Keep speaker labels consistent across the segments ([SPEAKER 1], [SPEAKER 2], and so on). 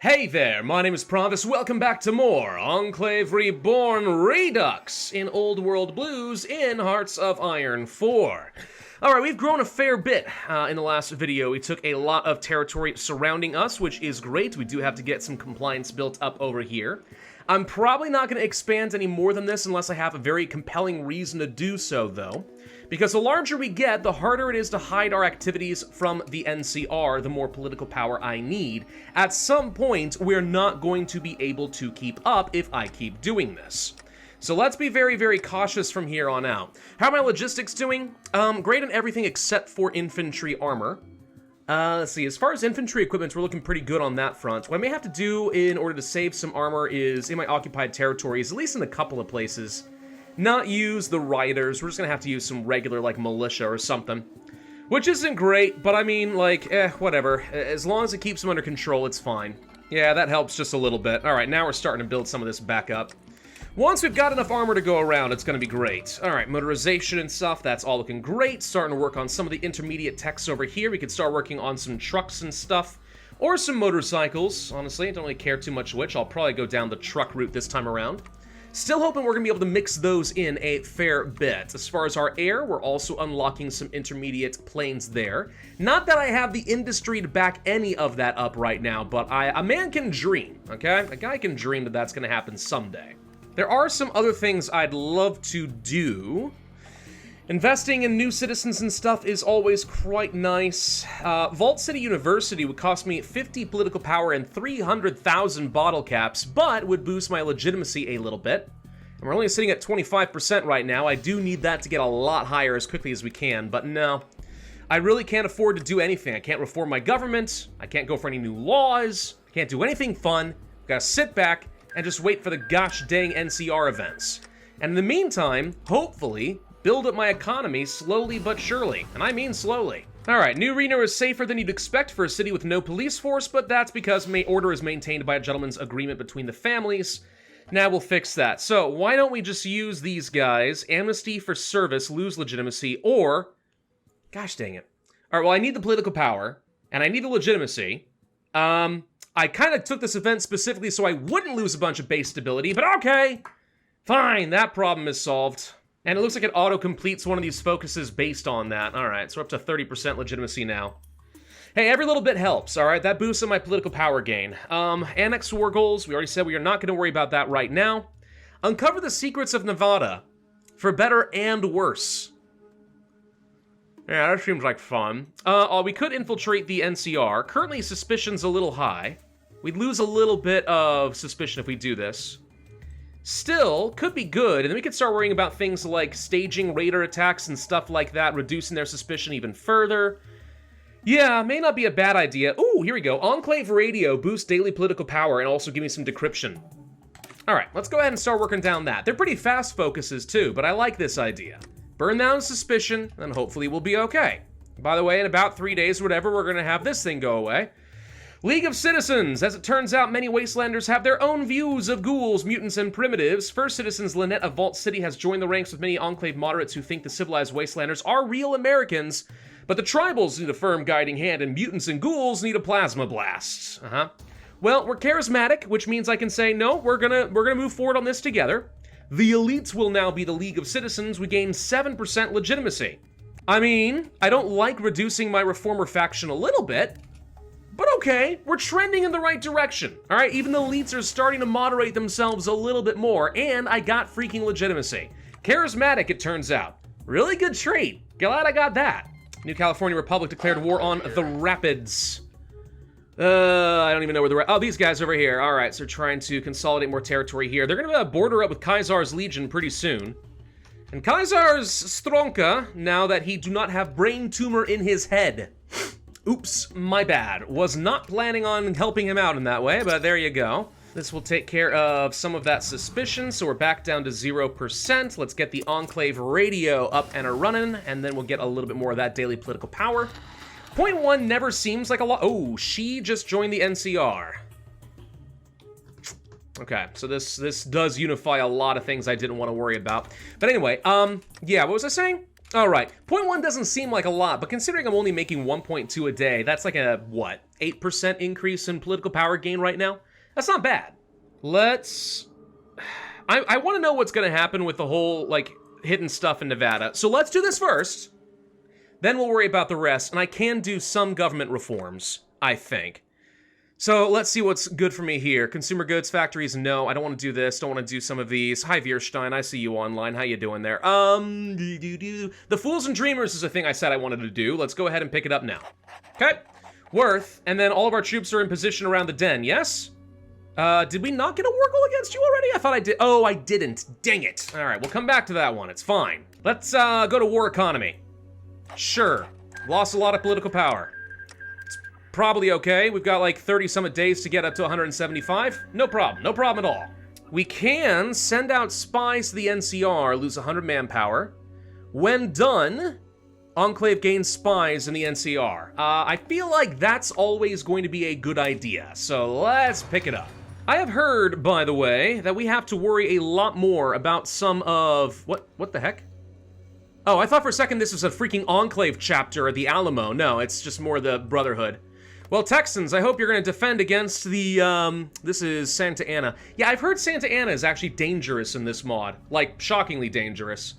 [SPEAKER 1] Hey there, my name is Pravus, welcome back to more Enclave Reborn Redux in Old World Blues in Hearts of Iron 4. Alright, we've grown a fair bit in the last video. We took a lot of territory surrounding us, which is great. We do have to get some compliance built up over here. I'm probably not going to expand any more than this unless I have a very compelling reason to do so, though. Because the larger we get, the harder it is to hide our activities from the NCR, the more political power I need. At some point, we're not going to be able to keep up if I keep doing this. So let's be very, very cautious from here on out. How are my logistics doing? Great on everything except for infantry armor. Let's see, as far as infantry equipment, we're looking pretty good on that front. What I may have to do in order to save some armor is, in my occupied territories, at least in a couple of places, not use the riders. We're just gonna have to use some regular, like, militia or something. Which isn't great, but I mean, like, whatever. As long as it keeps them under control, it's fine. Yeah, that helps just a little bit. Alright, now we're starting to build some of this back up. Once we've got enough armor to go around, it's gonna be great. Alright, motorization and stuff, that's all looking great. Starting to work on some of the intermediate techs over here. We could start working on some trucks and stuff. Or some motorcycles, honestly. I don't really care too much which. I'll probably go down the truck route this time around. Still hoping we're going to be able to mix those in a fair bit. As far as our air, we're also unlocking some intermediate planes there. Not that I have the industry to back any of that up right now, but a man can dream, okay? A guy can dream that that's going to happen someday. There are some other things I'd love to do. Investing in new citizens and stuff is always quite nice. Vault City University would cost me 50 political power and 300,000 bottle caps, but would boost my legitimacy a little bit. And we're only sitting at 25% right now. I do need that to get a lot higher as quickly as we can, but no. I really can't afford to do anything. I can't reform my government. I can't go for any new laws. I can't do anything fun. Gotta sit back and just wait for the gosh dang NCR events. And in the meantime, hopefully, build up my economy slowly but surely, and I mean slowly. Alright, New Reno is safer than you'd expect for a city with no police force, but that's because order is maintained by a gentleman's agreement between the families. Now we'll fix that. So, why don't we just use these guys, amnesty for service, lose legitimacy, or... Gosh dang it. Alright, well I need the political power, and I need the legitimacy. I kind of took this event specifically so I wouldn't lose a bunch of base stability, but okay! Fine, that problem is solved. And it looks like it auto-completes one of these focuses based on that. Alright, so we're up to 30% legitimacy now. Hey, every little bit helps, alright? That boosts my political power gain. Annex war goals, we already said we are not going to worry about that right now. Uncover the secrets of Nevada, for better and worse. Yeah, that seems like fun. We could infiltrate the NCR. Currently, suspicion's a little high. We'd lose a little bit of suspicion if we do this. Still, could be good, and then we could start worrying about things like staging raider attacks and stuff like that, reducing their suspicion even further. Yeah, may not be a bad idea. Ooh, here we go. Enclave Radio boosts daily political power and also give me some decryption. Alright, let's go ahead and start working down that. They're pretty fast focuses too, but I like this idea. Burn down suspicion, and hopefully we'll be okay. By the way, in about 3 days or whatever, we're gonna have this thing go away. League of Citizens. As it turns out, many Wastelanders have their own views of ghouls, mutants, and primitives. First Citizens Lynette of Vault City has joined the ranks with many Enclave moderates who think the civilized Wastelanders are real Americans, but the tribals need a firm guiding hand, and mutants and ghouls need a plasma blast. Well, we're charismatic, which means I can say, no, we're gonna move forward on this together. The elites will now be the League of Citizens. We gain 7% legitimacy. I mean, I don't like reducing my reformer faction a little bit, but okay, we're trending in the right direction. All right, even the elites are starting to moderate themselves a little bit more, and I got freaking legitimacy. Charismatic, it turns out. Really good trait. Glad I got that. New California Republic declared war on the Rapids. I don't even know where the... Oh, these guys over here. All right, so they're trying to consolidate more territory here. They're going to border up with Kaisar's Legion pretty soon. And Kaisar's Stronka, now that he do not have brain tumor in his head. Oops, my bad. Was not planning on helping him out in that way, but there you go. This will take care of some of that suspicion, so we're back down to 0%. Let's get the Enclave Radio up and a-running, and then we'll get a little bit more of that daily political power. 0.1 never seems like a lot. Oh, she just joined the NCR. Okay, so this does unify a lot of things I didn't want to worry about. But anyway, yeah, what was I saying? All right, 0.1 doesn't seem like a lot, but considering I'm only making 1.2 a day, that's like a, what, 8% increase in political power gain right now. That's not bad. Let's... I want to know what's going to happen with the whole, like, hidden stuff in Nevada. So let's do this first. Then we'll worry about the rest. And I can do some government reforms, I think. So let's see what's good for me here. Consumer goods factories, no. I don't want to do this. Don't want to do some of these. Hi, Veerstein. I see you online. How you doing there? The Fools and Dreamers is a thing I said I wanted to do. Let's go ahead and pick it up now. Okay. Worth. And then all of our troops are in position around the den, yes? Did we not get a war goal against you already? I thought I did. Oh, I didn't. Dang it. All right, we'll come back to that one. It's fine. Let's go to war economy. Sure. Lost a lot of political power. It's probably okay. We've got like 30-some days to get up to 175. No problem. No problem at all. We can send out spies to the NCR, lose 100 manpower. When done, Enclave gains spies in the NCR. I feel like that's always going to be a good idea, so let's pick it up. I have heard, by the way, that we have to worry a lot more about some of... What the heck? Oh, I thought for a second this was a freaking Enclave chapter of the Alamo. No, it's just more the Brotherhood. Well, Texans, I hope you're going to defend against the, this is Santa Ana. Yeah, I've heard Santa Ana is actually dangerous in this mod. Like, shockingly dangerous.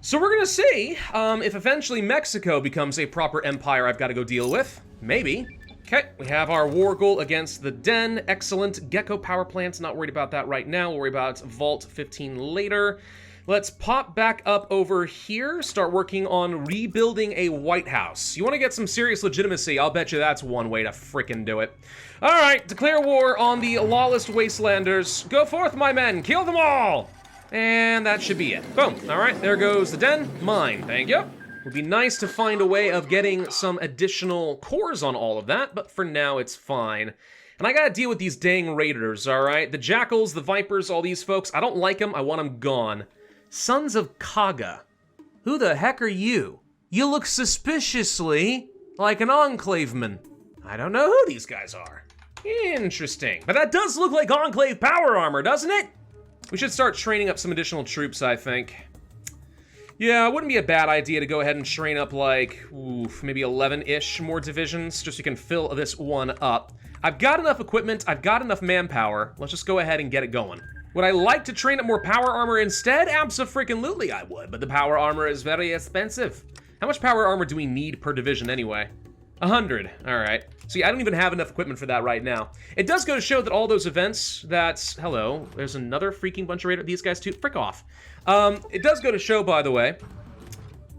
[SPEAKER 1] So we're going to see if eventually Mexico becomes a proper empire I've got to go deal with. Maybe. Okay, we have our war goal against the Den. Excellent. Gecko power plants, not worried about that right now. We'll worry about Vault 15 later. Let's pop back up over here, start working on rebuilding a White House. You want to get some serious legitimacy, I'll bet you that's one way to frickin' do it. All right, declare war on the lawless wastelanders. Go forth, my men, kill them all! And that should be it. Boom. All right, there goes the Den. Mine, thank you. Would be nice to find a way of getting some additional cores on all of that, but for now it's fine. And I gotta deal with these dang raiders, all right? The Jackals, the Vipers, all these folks, I don't like them, I want them gone. Sons of Kaga. Who the heck are you? You look suspiciously like an Enclaveman. I don't know who these guys are. Interesting. But that does look like Enclave power armor, doesn't it? We should start training up some additional troops, I think. Yeah, it wouldn't be a bad idea to go ahead and train up like, maybe 11-ish more divisions, just so you can fill this one up. I've got enough equipment, I've got enough manpower. Let's just go ahead and get it going. Would I like to train up more power armor instead? Abso-freaking-lutely I would, but the power armor is very expensive. How much power armor do we need per division anyway? 100, all right. See, I don't even have enough equipment for that right now. It does go to show that all those events that's, hello, there's another freaking bunch of raiders, these guys too, frick off. It does go to show, by the way,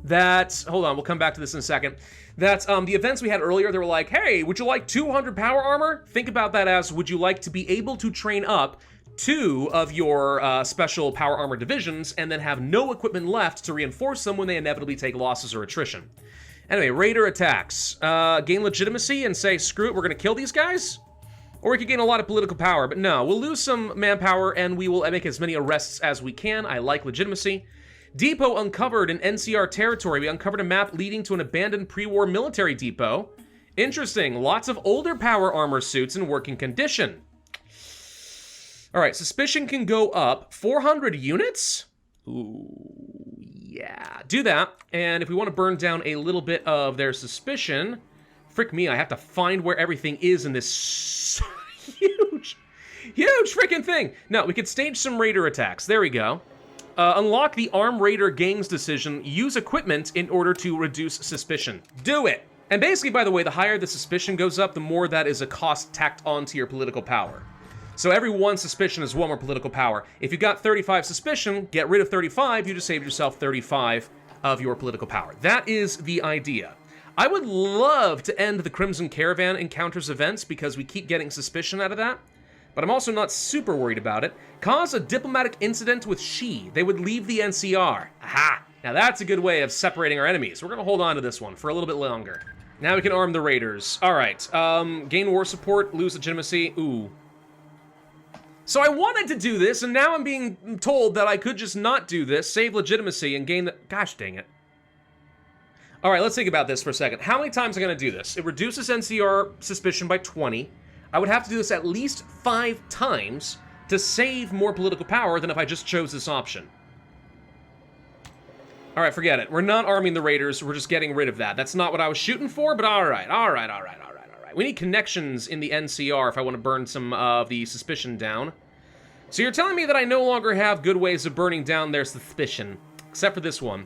[SPEAKER 1] that, hold on, we'll come back to this in a second, that the events we had earlier, they were like, hey, would you like 200 power armor? Think about that as, would you like to be able to train up 2 of your special power armor divisions and then have no equipment left to reinforce them when they inevitably take losses or attrition. Anyway, raider attacks. Gain legitimacy and say, screw it, we're gonna kill these guys? Or we could gain a lot of political power, but no, we'll lose some manpower and we will make as many arrests as we can. I like legitimacy. Depot uncovered in NCR territory. We uncovered a map leading to an abandoned pre-war military depot. Interesting, lots of older power armor suits in working condition. All right, suspicion can go up 400 units? Ooh, yeah, do that. And if we want to burn down a little bit of their suspicion, frick me, I have to find where everything is in this huge freaking thing. No, we could stage some raider attacks. There we go. Unlock the armed raider gang's decision. Use equipment in order to reduce suspicion. Do it. And basically, by the way, the higher the suspicion goes up, the more that is a cost tacked onto your political power. So every 1 suspicion is 1 more political power. If you got 35 suspicion, get rid of 35, you just saved yourself 35 of your political power. That is the idea. I would love to end the Crimson Caravan encounters events because we keep getting suspicion out of that, but I'm also not super worried about it. Cause a diplomatic incident with Xi. They would leave the NCR. Aha! Now that's a good way of separating our enemies. We're gonna hold on to this one for a little bit longer. Now we can arm the raiders. All right, gain war support, lose legitimacy, ooh. So I wanted to do this, and now I'm being told that I could just not do this, save legitimacy, and gain the... Gosh dang it. All right, let's think about this for a second. How many times am I going to do this? It reduces NCR suspicion by 20. I would have to do this at least 5 times to save more political power than if I just chose this option. All right, forget it. We're not arming the raiders. We're just getting rid of that. That's not what I was shooting for, but all right. right, we need connections in the NCR if I want to burn some of the suspicion down. So you're telling me that I no longer have good ways of burning down their suspicion, except for this one.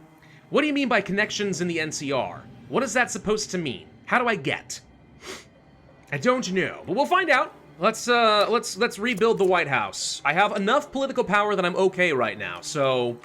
[SPEAKER 1] What do you mean by connections in the NCR? What is that supposed to mean? How do I get? I don't know, but we'll find out. Let's rebuild the White House. I have enough political power that I'm okay right now, so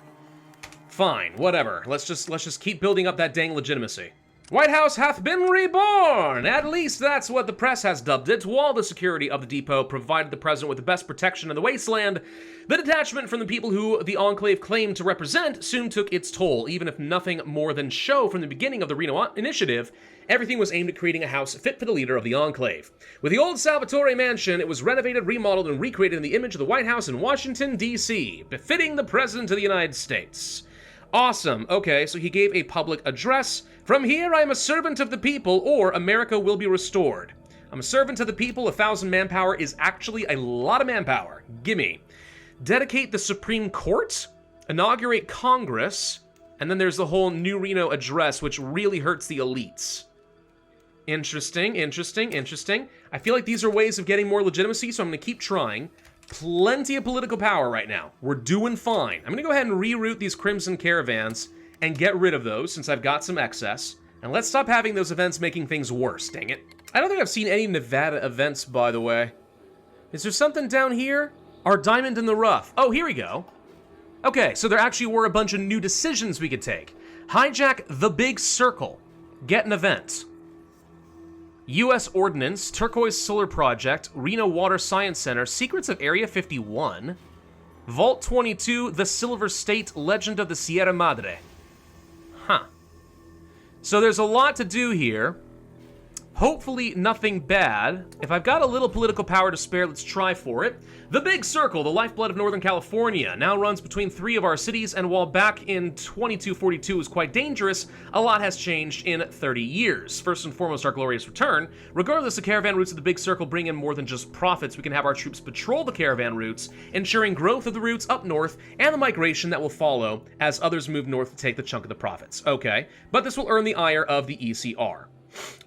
[SPEAKER 1] fine, whatever. Let's just keep building up that dang legitimacy. White House hath been reborn! At least that's what the press has dubbed it. While the security of the depot provided the president with the best protection in the wasteland, the detachment from the people who the Enclave claimed to represent soon took its toll. Even if nothing more than show from the beginning of the Reno Initiative, everything was aimed at creating a house fit for the leader of the Enclave. With the old Salvatore mansion, it was renovated, remodeled, and recreated in the image of the White House in Washington, D.C., befitting the President of the United States. Awesome. Okay, so he gave a public address. From here, I am a servant of the people, or America will be restored. I'm a servant of the people. 1,000 manpower is actually a lot of manpower. Gimme. Dedicate the Supreme Court, inaugurate Congress, and then there's the whole New Reno Address, which really hurts the elites. Interesting, interesting, interesting. I feel like these are ways of getting more legitimacy, so I'm going to keep trying. Plenty of political power right now. We're doing fine. I'm going to go ahead and reroute these Crimson Caravans and get rid of those since I've got some excess. And let's stop having those events making things worse, dang it. I don't think I've seen any Nevada events, by the way. Is there something down here? Our diamond in the rough. Oh, here we go. Okay, so there actually were a bunch of new decisions we could take. Hijack the Big Circle. Get an event. U.S. Ordnance, Turquoise Solar Project, Reno Water Science Center, Secrets of Area 51, Vault 22, The Silver State, Legend of the Sierra Madre. Huh. So there's a lot to do here. Hopefully nothing bad. If I've got a little political power to spare, let's try for it. The Big Circle, the lifeblood of Northern California, now runs between 3 of our cities, and while back in 2242 was quite dangerous, a lot has changed in 30 years. First and foremost, our glorious return. Regardless, the caravan routes of the Big Circle bring in more than just profits. We can have our troops patrol the caravan routes, ensuring growth of the routes up north, and the migration that will follow as others move north to take the chunk of the profits. Okay, but this will earn the ire of the ECR.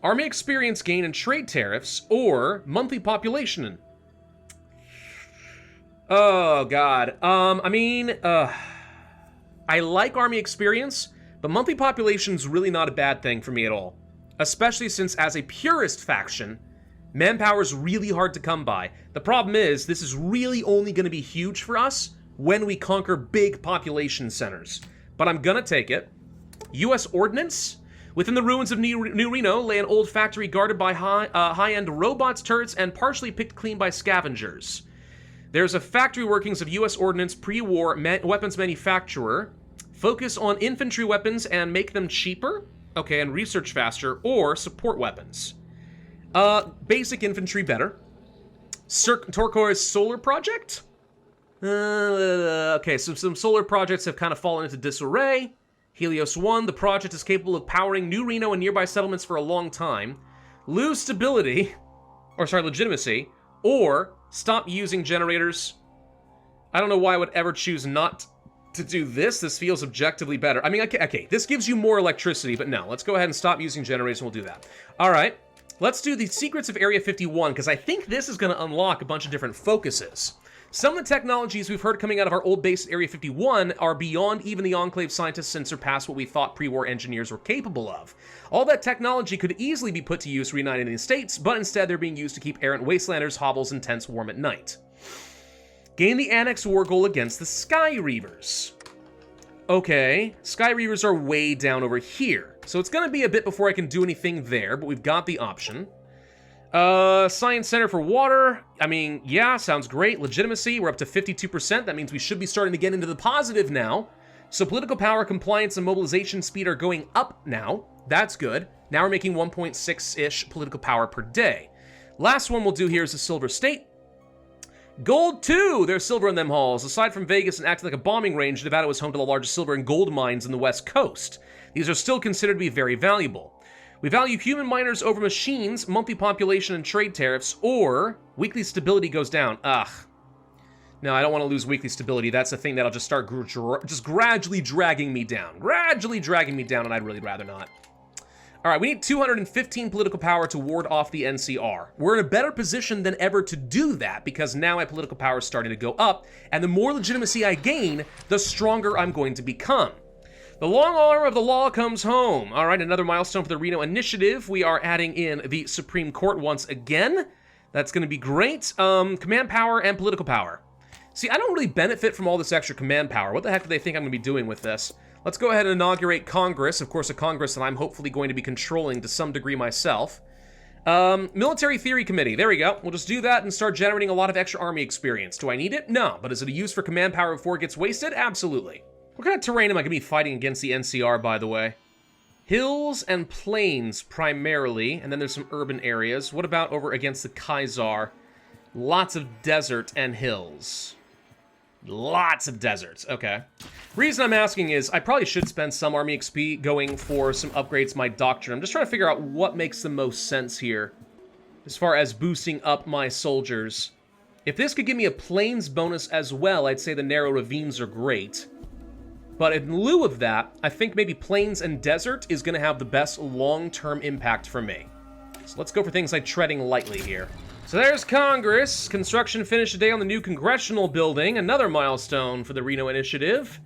[SPEAKER 1] Army experience gain and trade tariffs, or monthly population. Oh, God. I like army experience, but monthly population's really not a bad thing for me at all. Especially since, as a purist faction, manpower's really hard to come by. The problem is, this is really only going to be huge for us when we conquer big population centers. But I'm gonna take it. U.S. Ordnance? Within the ruins of New Reno lay an old factory guarded by high-end robots, turrets, and partially picked clean by scavengers. There's a factory workings of U.S. Ordnance pre-war weapons manufacturer. Focus on infantry weapons and make them cheaper. Okay, and research faster, or support weapons. Basic infantry better. Turquoise Solar Project? Okay, so some solar projects have kind of fallen into disarray. Helios 1, the project is capable of powering New Reno and nearby settlements for a long time. Lose stability, legitimacy, or stop using generators. I don't know why I would ever choose not to do this. This feels objectively better. I mean, okay, this gives you more electricity, but no, let's go ahead and stop using generators and we'll do that. All right, let's do the Secrets of Area 51, because I think this is going to unlock a bunch of different focuses. Some of the technologies we've heard coming out of our old base at Area 51 are beyond even the Enclave scientists and surpass what we thought pre-war engineers were capable of. All that technology could easily be put to use reuniting the states, but instead they're being used to keep errant wastelanders, hovels, and tents warm at night. Gain the Annex War Goal against the Sky Reavers. Okay, Sky Reavers are way down over here, so it's going to be a bit before I can do anything there, but we've got the option. Science Center for Water. I mean, yeah, sounds great. Legitimacy, we're up to 52%. That means we should be starting to get into the positive now. So political power, compliance, and mobilization speed are going up now. That's good. Now we're making 1.6-ish political power per day. Last one we'll do here is the Silver State. Gold 2! There's silver in them halls. Aside from Vegas and acting like a bombing range, Nevada was home to the largest silver and gold mines in the West Coast. These are still considered to be very valuable. We value human miners over machines, monthly population and trade tariffs, or weekly stability goes down. Ugh. No, I don't want to lose weekly stability. That's the thing that'll just start just gradually dragging me down. Gradually dragging me down, and I'd really rather not. All right, we need 215 political power to ward off the NCR. We're in a better position than ever to do that because now my political power is starting to go up, and the more legitimacy I gain, the stronger I'm going to become. The long arm of the law comes home. All right, another milestone for the Reno Initiative. We are adding in the Supreme Court once again. That's going to be great. Command power and political power. See, I don't really benefit from all this extra command power. What the heck do they think I'm going to be doing with this? Let's go ahead and inaugurate Congress. Of course, a Congress that I'm hopefully going to be controlling to some degree myself. Military Theory Committee. There we go. We'll just do that and start generating a lot of extra army experience. Do I need it? No. But is it a use for command power before it gets wasted? Absolutely. What kind of terrain am I going to be fighting against the NCR, by the way? Hills and plains, primarily. And then there's some urban areas. What about over against the Kaiser? Lots of desert and hills. Lots of deserts. Okay. Reason I'm asking is I probably should spend some army XP going for some upgrades to my doctrine. I'm just trying to figure out what makes the most sense here as far as boosting up my soldiers. If this could give me a plains bonus as well, I'd say the narrow ravines are great. But in lieu of that, I think maybe plains and desert is going to have the best long-term impact for me. So let's go for things like treading lightly here. So there's Congress. Construction finished today on the new congressional building, another milestone for the Reno Initiative.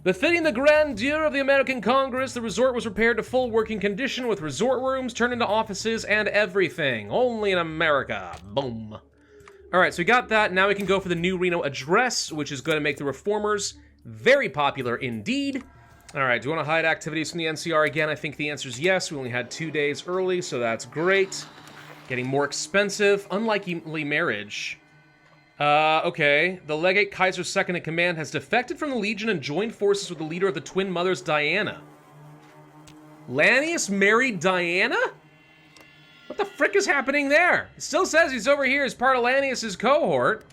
[SPEAKER 1] Befitting the grandeur of the American Congress, the resort was repaired to full working condition with resort rooms turned into offices and everything. Only in America. Boom. All right, so we got that. Now we can go for the new Reno Address, which is going to make the reformers very popular indeed. All right, do you want to hide activities from the NCR again? I think the answer is yes. We only had 2 days early, so that's great. Getting more expensive. Unlikely marriage. Okay. The legate Kaiser second in command has defected from the Legion and joined forces with the leader of the Twin Mothers, Diana. Lannius married Diana? What the frick is happening there? It still says he's over here as part of Lannius's cohort.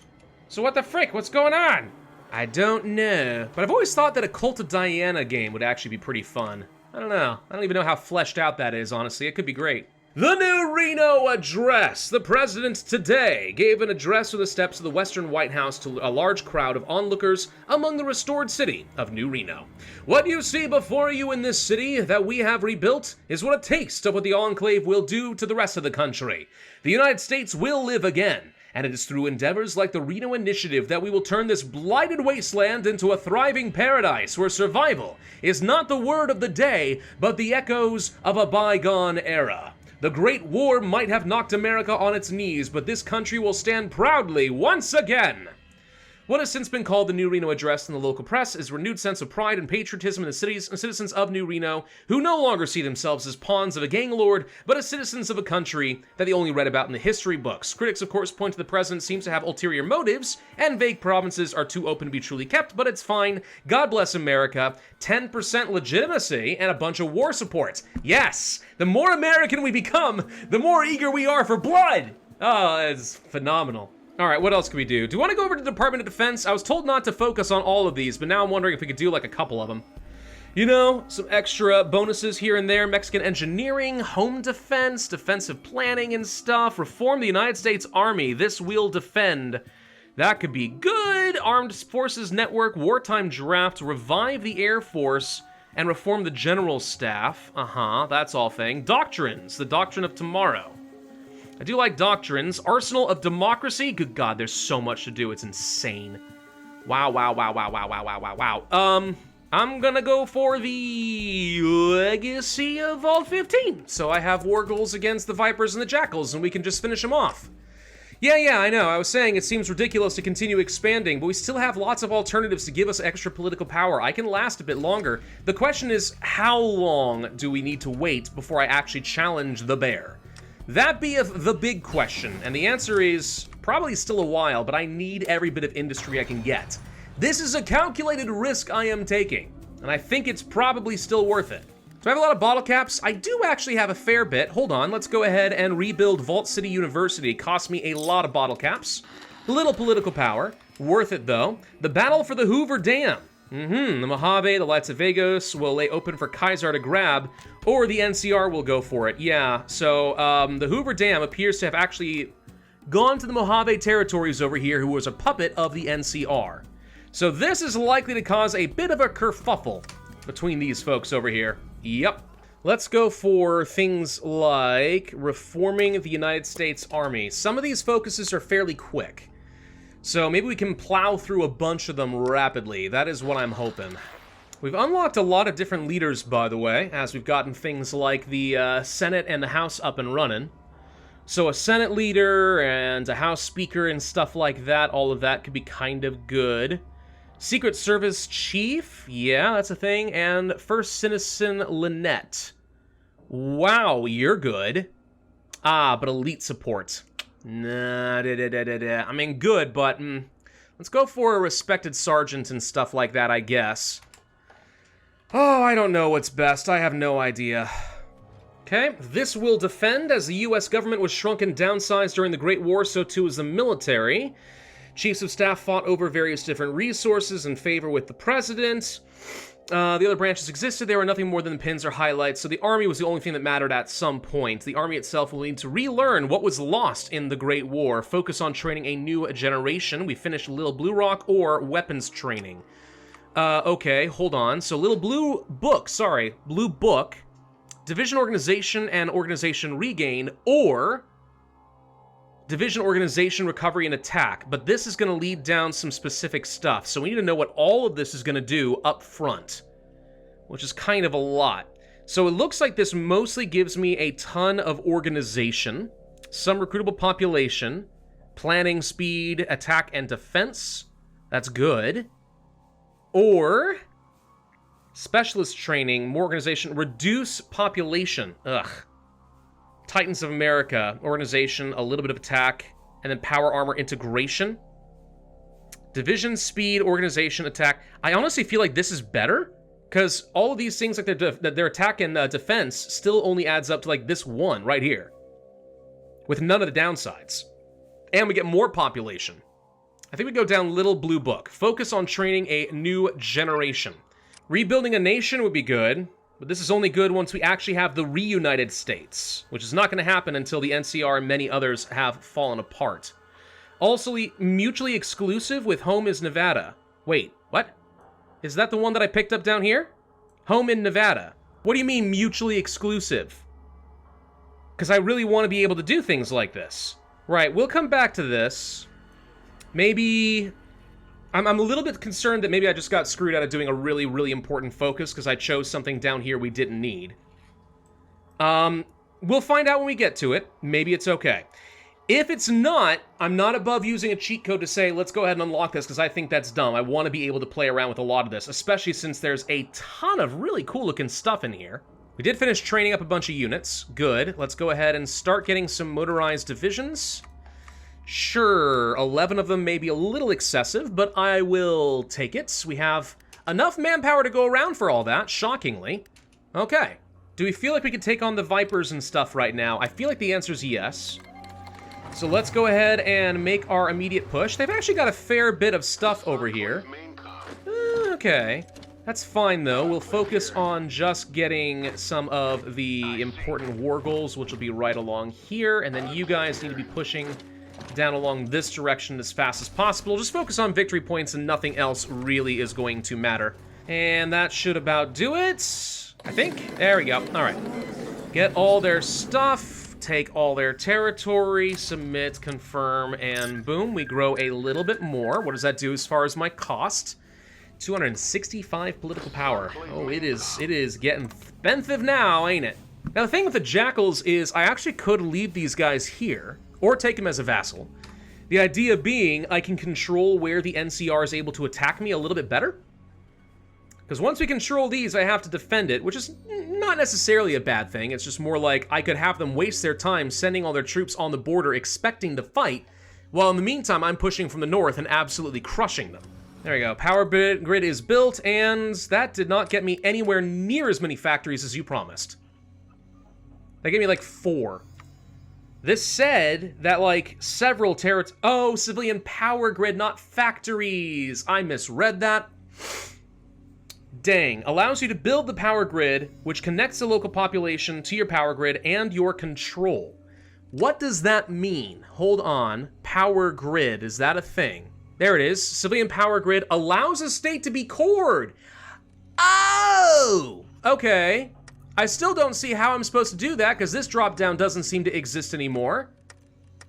[SPEAKER 1] So what the frick? What's going on? I don't know. But I've always thought that a Cult of Diana game would actually be pretty fun. I don't know. I don't even know how fleshed out that is, honestly. It could be great. The new Reno Address. The president today gave an address from the steps of the Western White House to a large crowd of onlookers among the restored city of New Reno. What you see before you in this city that we have rebuilt is what a taste of what the Enclave will do to the rest of the country. The United States will live again, and it is through endeavors like the Reno Initiative that we will turn this blighted wasteland into a thriving paradise where survival is not the word of the day, but the echoes of a bygone era. The Great War might have knocked America on its knees, but this country will stand proudly once again. What has since been called the New Reno Address in the local press is a renewed sense of pride and patriotism in the cities and citizens of New Reno, who no longer see themselves as pawns of a gang lord, but as citizens of a country that they only read about in the history books. Critics, of course, point to the president seems to have ulterior motives, and vague promises are too open to be truly kept, but it's fine. God bless America. 10% legitimacy and a bunch of war support. Yes! The more American we become, the more eager we are for blood! Oh, it's phenomenal. All right, what else can we do? Do you want to go over to the Department of Defense? I was told not to focus on all of these, but now I'm wondering if we could do like a couple of them. You know, some extra bonuses here and there. Mexican engineering, home defense, defensive planning and stuff. Reform the United States Army. This will defend. That could be good. Armed Forces Network, wartime draft, revive the Air Force, and reform the general staff. That's all thing. Doctrines, the doctrine of tomorrow. I do like doctrines. Arsenal of Democracy. Good God, there's so much to do. It's insane. Wow. I'm gonna go for the Legacy of Vault 15. So I have war goals against the Vipers and the Jackals, and we can just finish them off. Yeah, I know. I was saying it seems ridiculous to continue expanding, but we still have lots of alternatives to give us extra political power. I can last a bit longer. The question is, how long do we need to wait before I actually challenge the bear? That be the big question, and the answer is probably still a while, but I need every bit of industry I can get. This is a calculated risk I am taking, and I think it's probably still worth it. So I have a lot of bottle caps. I do actually have a fair bit. Hold on, let's go ahead and rebuild Vault City University. Cost me a lot of bottle caps. Little political power. Worth it, though. The battle for the Hoover Dam. The Mojave, the Lights of Vegas will lay open for Kaiser to grab, or the NCR will go for it. Yeah, so the Hoover Dam appears to have actually gone to the Mojave territories over here, who was a puppet of the NCR. So this is likely to cause a bit of a kerfuffle between these folks over here. Yep. Let's go for things like reforming the United States Army. Some of these focuses are fairly quick, so maybe we can plow through a bunch of them rapidly. That is what I'm hoping. We've unlocked a lot of different leaders, by the way, as we've gotten things like the Senate and the House up and running. So a Senate leader and a House Speaker and stuff like that, all of that could be kind of good. Secret Service Chief, yeah, that's a thing, and First Citizen Lynette. Wow, you're good. Ah, but elite support. Nah, I mean, good, but let's go for a respected sergeant and stuff like that, I guess. Oh, I don't know what's best. I have no idea. Okay, this will defend. As the U.S. government was shrunk and downsized during the Great War, so too was the military. Chiefs of staff fought over various different resources in favor with the president. The other branches existed. They were nothing more than pins or highlights, so the army was the only thing that mattered at some point. The army itself will need to relearn what was lost in the Great War. Focus on training a new generation. We finished Little Blue Rock or weapons training. Okay, hold on. So Little Blue Book, Division Organization and Organization Regain, or Division Organization Recovery and Attack. But this is going to lead down some specific stuff, so we need to know what all of this is going to do up front, which is kind of a lot. So it looks like this mostly gives me a ton of organization, some recruitable population, planning speed, attack and defense. That's good. Or specialist training, more organization, reduce population. Ugh. Titans of America, organization, a little bit of attack, and then power armor integration. Division speed, organization, attack. I honestly feel like this is better, because all of these things, like their attack and defense, still only adds up to like this one right here, with none of the downsides. And we get more population. I think we go down Little Blue Book. Focus on training a new generation. Rebuilding a nation would be good, but this is only good once we actually have the reunited states, which is not going to happen until the NCR and many others have fallen apart. Also, mutually exclusive with Home is Nevada. Wait, what? Is that the one that I picked up down here? Home in Nevada. What do you mean mutually exclusive? Because I really want to be able to do things like this. Right, we'll come back to this. Maybe... I'm a little bit concerned that maybe I just got screwed out of doing a really, really important focus because I chose something down here we didn't need. We'll find out when we get to it. Maybe it's okay. If it's not, I'm not above using a cheat code to say, let's go ahead and unlock this, because I think that's dumb. I want to be able to play around with a lot of this, especially since there's a ton of really cool-looking stuff in here. We did finish training up a bunch of units. Good. Let's go ahead and start getting some motorized divisions. Sure, 11 of them may be a little excessive, but I will take it. We have enough manpower to go around for all that, shockingly. Okay. Do we feel like we can take on the Vipers and stuff right now? I feel like the answer is yes. So let's go ahead and make our immediate push. They've actually got a fair bit of stuff over here. Okay. That's fine, though. We'll focus on just getting some of the important war goals, which will be right along here, and then you guys need to be pushing down along this direction as fast as possible. Just focus on victory points and nothing else really is going to matter. And that should about do it, I think. There we go. All right. Get all their stuff, take all their territory, submit, confirm, and boom, we grow a little bit more. What does that do as far as my cost? 265 political power. Oh, it is getting expensive now, ain't it? Now, the thing with the Jackals is I actually could leave these guys here, or take him as a vassal. The idea being I can control where the NCR is able to attack me a little bit better. Because once we control these, I have to defend it, which is not necessarily a bad thing. It's just more like I could have them waste their time sending all their troops on the border expecting to fight, while in the meantime I'm pushing from the north and absolutely crushing them. There we go. Power grid is built, and that did not get me anywhere near as many factories as you promised. They gave me like 4. This said that, like, several territories... Oh, civilian power grid, not factories. I misread that. Dang. Allows you to build the power grid, which connects the local population to your power grid and your control. What does that mean? Hold on. Power grid. Is that a thing? There it is. Civilian power grid allows a state to be cored. Oh! Okay. I still don't see how I'm supposed to do that, because this drop-down doesn't seem to exist anymore.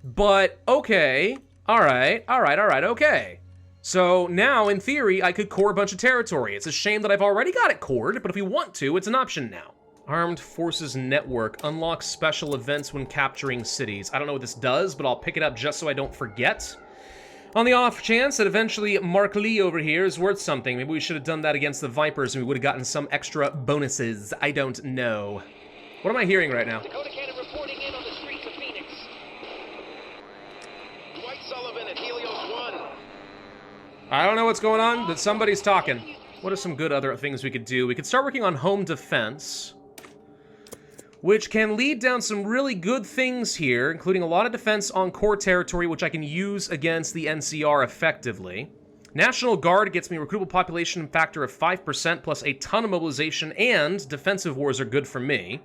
[SPEAKER 1] But, okay. Alright, okay. So now, in theory, I could core a bunch of territory. It's a shame that I've already got it cored, but if we want to, it's an option now. Armed Forces Network unlocks special events when capturing cities. I don't know what this does, but I'll pick it up just so I don't forget. On the off chance that eventually Mark Lee over here is worth something. Maybe we should have done that against the Vipers and we would have gotten some extra bonuses. I don't know. What am I hearing right now?
[SPEAKER 2] Dakota Cannon reporting in on the streets of Phoenix. Dwight Sullivan at Helios 1.
[SPEAKER 1] I don't know what's going on, but somebody's talking. What are some good other things we could do? We could start working on home defense, which can lead down some really good things here, including a lot of defense on core territory, which I can use against the NCR effectively. National Guard gets me a recruitable population factor of 5% plus a ton of mobilization, and defensive wars are good for me.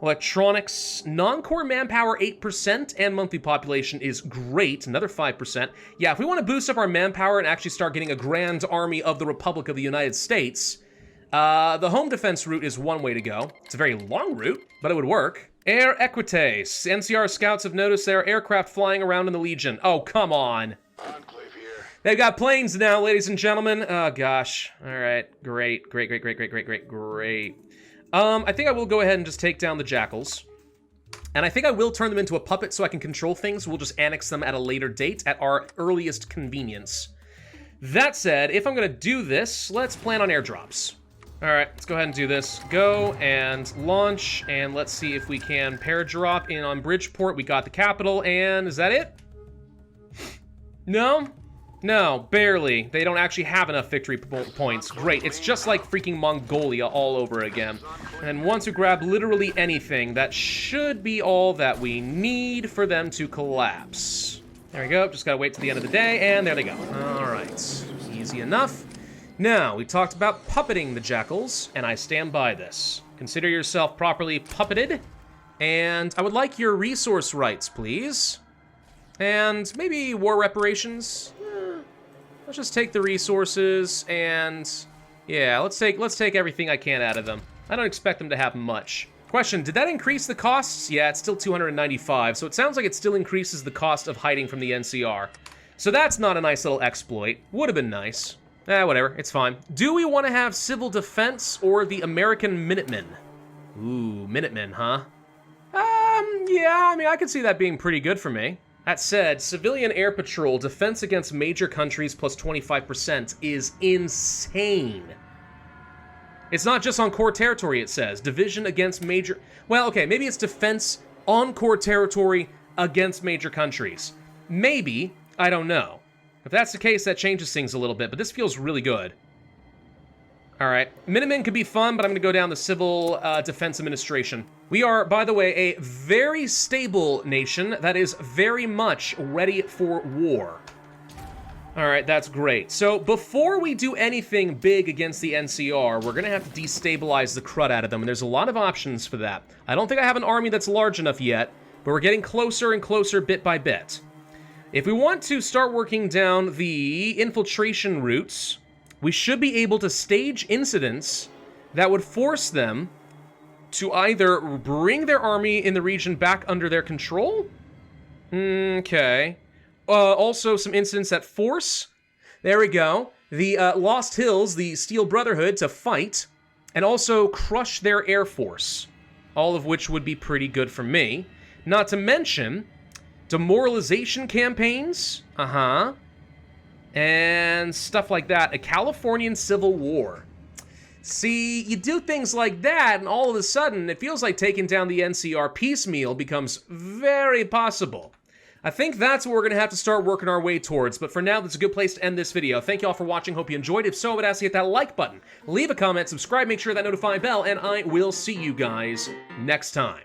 [SPEAKER 1] Electronics, non-core manpower 8%, and monthly population is great, another 5%. Yeah, if we want to boost up our manpower and actually start getting a grand army of the Republic of the United States, the home defense route is one way to go. It's a very long route, but it would work. Air Equites. NCR scouts have noticed there are aircraft flying around in the Legion. Oh, come on.
[SPEAKER 2] Enclave here.
[SPEAKER 1] They've got planes now, ladies and gentlemen. Oh, gosh. All right. Great. I think I will go ahead and just take down the Jackals. And I think I will turn them into a puppet so I can control things. We'll just annex them at a later date at our earliest convenience. That said, if I'm going to do this, let's plan on airdrops. All right, let's go ahead and do this. Go and launch, and let's see if we can paradrop in on Bridgeport. We got the capital, and is that it? No? No, barely. They don't actually have enough victory points. Great, it's just like freaking Mongolia all over again. And once we grab literally anything, that should be all that we need for them to collapse. There we go, just gotta wait till the end of the day, and there they go. All right, easy enough. Now, we talked about puppeting the Jackals, and I stand by this. Consider yourself properly puppeted, and I would like your resource rights, please. And maybe war reparations. Let's just take the resources, and yeah, let's take everything I can out of them. I don't expect them to have much. Question, did that increase the costs? Yeah, it's still 295, so it sounds like it still increases the cost of hiding from the NCR. So that's not a nice little exploit. Would have been nice. Whatever, it's fine. Do we want to have civil defense or the American Minutemen? Ooh, Minutemen, huh? Yeah, I mean, I could see that being pretty good for me. That said, civilian air patrol defense against major countries plus 25% is insane. It's not just on core territory, it says. Division against major... Well, okay, maybe it's defense on core territory against major countries. Maybe, I don't know. If that's the case, that changes things a little bit, but this feels really good. All right, Minutemen could be fun, but I'm gonna go down the Civil Defense Administration. We are, by the way, a very stable nation that is very much ready for war. All right, that's great. So before we do anything big against the NCR, we're gonna have to destabilize the crud out of them, and there's a lot of options for that. I don't think I have an army that's large enough yet, but we're getting closer and closer bit by bit. If we want to start working down the infiltration routes, we should be able to stage incidents that would force them to either bring their army in the region back under their control. Okay. Also, some incidents that force, there we go, the Lost Hills, the Steel Brotherhood, to fight, and also crush their air force, all of which would be pretty good for me. Not to mention demoralization campaigns, and stuff like that. A Californian Civil War. See, you do things like that, and all of a sudden, it feels like taking down the NCR piecemeal becomes very possible. I think that's what we're going to have to start working our way towards, but for now, that's a good place to end this video. Thank you all for watching, hope you enjoyed. If so, I would ask you to hit that like button, leave a comment, subscribe, make sure that notify bell, and I will see you guys next time.